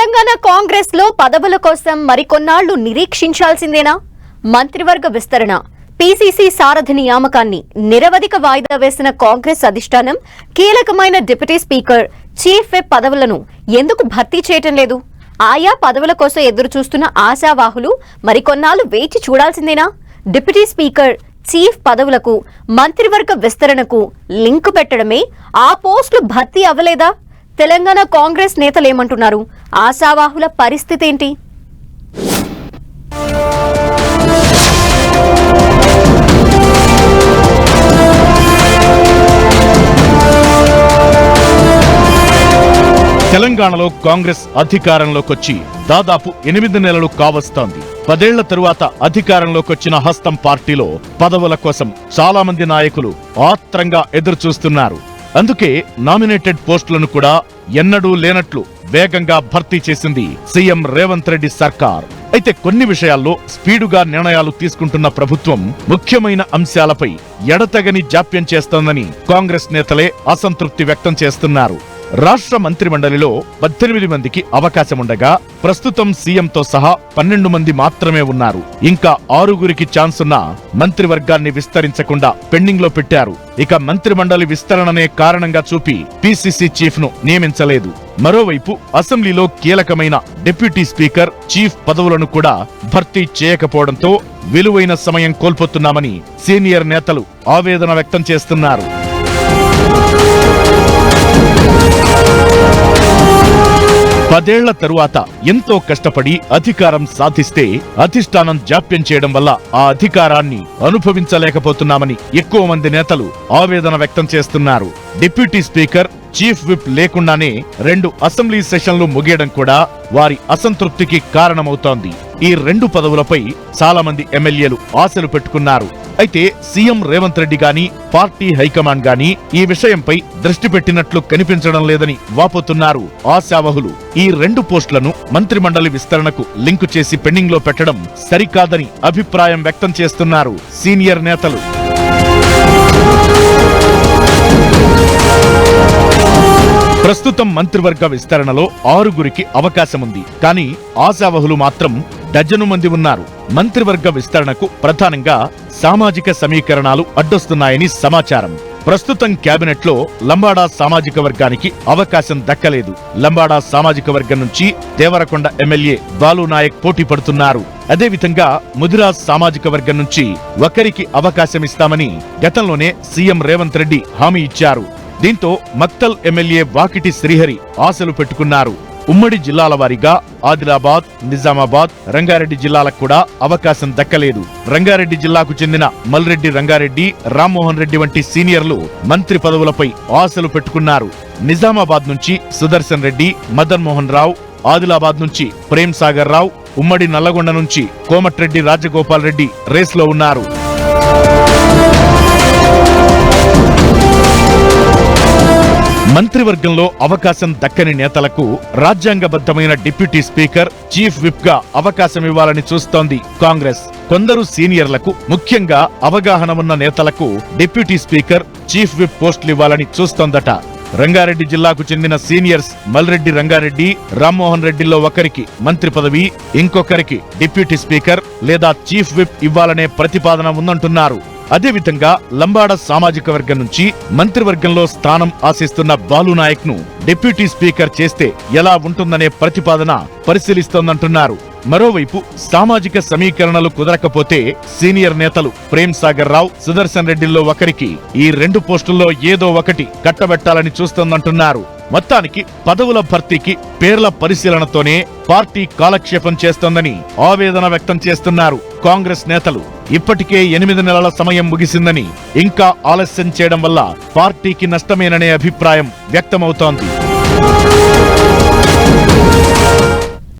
తెలంగాణ కాంగ్రెస్ లో పదవుల కోసం మరికొన్నాళ్లు నిరీక్షించాల్సిందేనా? మంత్రివర్గ విస్తరణ, పీసీసీ సారథి నియామకాన్ని నిరవధిక వాయిదా వేసిన కాంగ్రెస్ అధిష్టానం కీలకమైన డిప్యూటీ స్పీకర్, చీఫ్ విప్ పదవులను ఎందుకు భర్తీ చేయటం లేదు? ఆయా పదవుల కోసం ఎదురు చూస్తున్న ఆశావాహులు మరికొన్నాళ్లు వేచి చూడాల్సిందేనా? డిప్యూటీ స్పీకర్, చీఫ్ పదవులకు మంత్రివర్గ విస్తరణకు లింకు పెట్టడమే ఆ పోస్టులు భర్తీ అవ్వలేదా? తెలంగాణ కాంగ్రెస్ నేతలు ఏమంటున్నారు? ఆశావాహుల పరిస్థితి ఏంటి? తెలంగాణలో కాంగ్రెస్ అధికారంలోకొచ్చి దాదాపు 8 నెలలు కావస్తోంది. 10 ఏళ్ల తరువాత అధికారంలోకొచ్చిన హస్తం పార్టీలో పదవుల కోసం చాలా మంది నాయకులు ఆత్రంగా ఎదురుచూస్తున్నారు. అందుకే నామినేటెడ్ పోస్టులను కూడా ఎన్నడూ లేనట్లు వేగంగా భర్తీ చేసింది సీఎం రేవంత్ రెడ్డి సర్కార్. అయితే కొన్ని విషయాల్లో స్పీడుగా నిర్ణయాలు తీసుకుంటున్న ప్రభుత్వం ముఖ్యమైన అంశాలపై ఎడతెగని జాప్యం చేస్తోందని కాంగ్రెస్ నేతలే అసంతృప్తి వ్యక్తం చేస్తున్నారు. రాష్ట్ర మంత్రిమండలిలో 18 మందికి అవకాశముండగా ప్రస్తుతం సీఎంతో సహా 12 మంది మాత్రమే ఉన్నారు. ఇంకా 6గురికి ఛాన్స్ ఉన్న మంత్రివర్గాన్ని విస్తరించకుండా పెండింగ్ లో పెట్టారు. ఇక మంత్రిమండలి విస్తరణనే కారణంగా చూపి పీసీసీ చీఫ్ ను నియమించలేదు. మరోవైపు అసెంబ్లీలో కీలకమైన డిప్యూటీ స్పీకర్, చీఫ్ పదవులను కూడా భర్తీ చేయకపోవడంతో విలువైన సమయం కోల్పోతున్నామని సీనియర్ నేతలు ఆవేదన వ్యక్తం చేస్తున్నారు. పదేళ్ల తరువాత ఎంతో కష్టపడి అధికారం సాధిస్తే అధిష్టానం జాప్యం చేయడం వల్ల ఆ అధికారాన్ని అనుభవించలేకపోతున్నామని ఎక్కువ మంది నేతలు ఆవేదన వ్యక్తం చేస్తున్నారు. డిప్యూటీ స్పీకర్, చీఫ్ విప్ లేకుండానే 2 అసెంబ్లీ సెషన్లు ముగియడం కూడా వారి అసంతృప్తికి కారణమవుతోంది. ఈ 2 పదవులపై చాలా మంది ఎమ్మెల్యేలు ఆశలు పెట్టుకున్నారు. అయితే సీఎం రేవంత్ రెడ్డి గాని, పార్టీ హైకమాండ్ గాని ఈ విషయంపై దృష్టి పెట్టినట్లు కనిపించడం లేదని వాపోతున్నారు ఆశావహులు. ఈ 2 పోస్టులను మంత్రిమండలి విస్తరణకు లింకు చేసి పెండింగ్ లో పెట్టడం సరికాదని అభిప్రాయం వ్యక్తం చేస్తున్నారు సీనియర్ నేతలు. ప్రస్తుతం మంత్రివర్గ విస్తరణలో 6గురికి అవకాశముంది. కానీ ఆశావహులు మాత్రం డజను మంది ఉన్నారు. మంత్రివర్గ విస్తరణకు ప్రధానంగా సామాజిక సమీకరణాలు అడ్డొస్తున్నాయని సమాచారం. ప్రస్తుతం కేబినెట్ లో లంబాడా సామాజిక వర్గానికి అవకాశం దక్కలేదు. లంబాడా సామాజిక వర్గం నుంచి దేవరకొండ ఎమ్మెల్యే బాలు నాయక్ పోటీ పడుతున్నారు. అదేవిధంగా ముదిరాజ్ సామాజిక వర్గం నుంచి ఒకరికి అవకాశమిస్తామని గతంలోనే సీఎం రేవంత్ రెడ్డి హామీ ఇచ్చారు. దీంతో మక్తల్ ఎమ్మెల్యే వాకిటి శ్రీహరి ఆశలు పెట్టుకున్నారు. ఉమ్మడి జిల్లాల వారీగా ఆదిలాబాద్, నిజామాబాద్, రంగారెడ్డి జిల్లాలకు కూడా అవకాశం దక్కలేదు. రంగారెడ్డి జిల్లాకు చెందిన మల్రెడ్డి రంగారెడ్డి, రామ్మోహన్ రెడ్డి వంటి సీనియర్లు మంత్రి పదవులపై ఆశలు పెట్టుకున్నారు. నిజామాబాద్ నుంచి సుదర్శన్ రెడ్డి, మదన్ మోహన్ రావు, ఆదిలాబాద్ నుంచి ప్రేమ్ సాగర్ రావు, ఉమ్మడి నల్లగొండ నుంచి కోమటిరెడ్డి రాజగోపాల్ రెడ్డి రేస్లో ఉన్నారు. మంత్రివర్గంలో అవకాశం దక్కని నేతలకు రాజ్యాంగబద్ధమైన డిప్యూటీ స్పీకర్, చీఫ్ విప్ గా అవకాశమివ్వాలని చూస్తోంది కాంగ్రెస్. కొందరు సీనియర్లకు, ముఖ్యంగా అవగాహన ఉన్న నేతలకు డిప్యూటీ స్పీకర్, చీఫ్ విప్ పోస్టులివ్వాలని చూస్తోందట. రంగారెడ్డి జిల్లాకు చెందిన సీనియర్స్ మల్రెడ్డి రంగారెడ్డి, రామ్మోహన్ రెడ్డిలో ఒకరికి మంత్రి పదవి, ఇంకొకరికి డిప్యూటీ స్పీకర్ లేదా చీఫ్ విప్ ఇవ్వాలనే ప్రతిపాదన ఉందంటున్నారు. అదేవిధంగా లంబాడా సామాజిక వర్గం నుంచి మంత్రివర్గంలో స్థానం ఆశిస్తున్న బాలు నాయక్ ను డిప్యూటీ స్పీకర్ చేస్తే ఎలా ఉంటుందనే ప్రతిపాదన పరిశీలిస్తోందంటున్నారు. మరోవైపు సామాజిక సమీకరణలు కుదరకపోతే సీనియర్ నేతలు ప్రేమ్ సాగర్ రావు, సుదర్శన్ రెడ్డిల్లో ఒకరికి ఈ 2 పోస్టుల్లో ఏదో ఒకటి కట్టబెట్టాలని చూస్తోందంటున్నారు. మొత్తానికి పదవుల భర్తీకి పేర్ల పరిశీలనతోనే పార్టీ కాలక్షేపం చేస్తోందని ఆవేదన వ్యక్తం చేస్తున్నారు కాంగ్రెస్ నేతలు. ఇప్పటికే 8 నెలల సమయం ముగిసిందని, ఇంకా ఆలస్యం చేయడం వల్ల పార్టీకి నష్టమేననే అభిప్రాయం వ్యక్తమవుతోంది.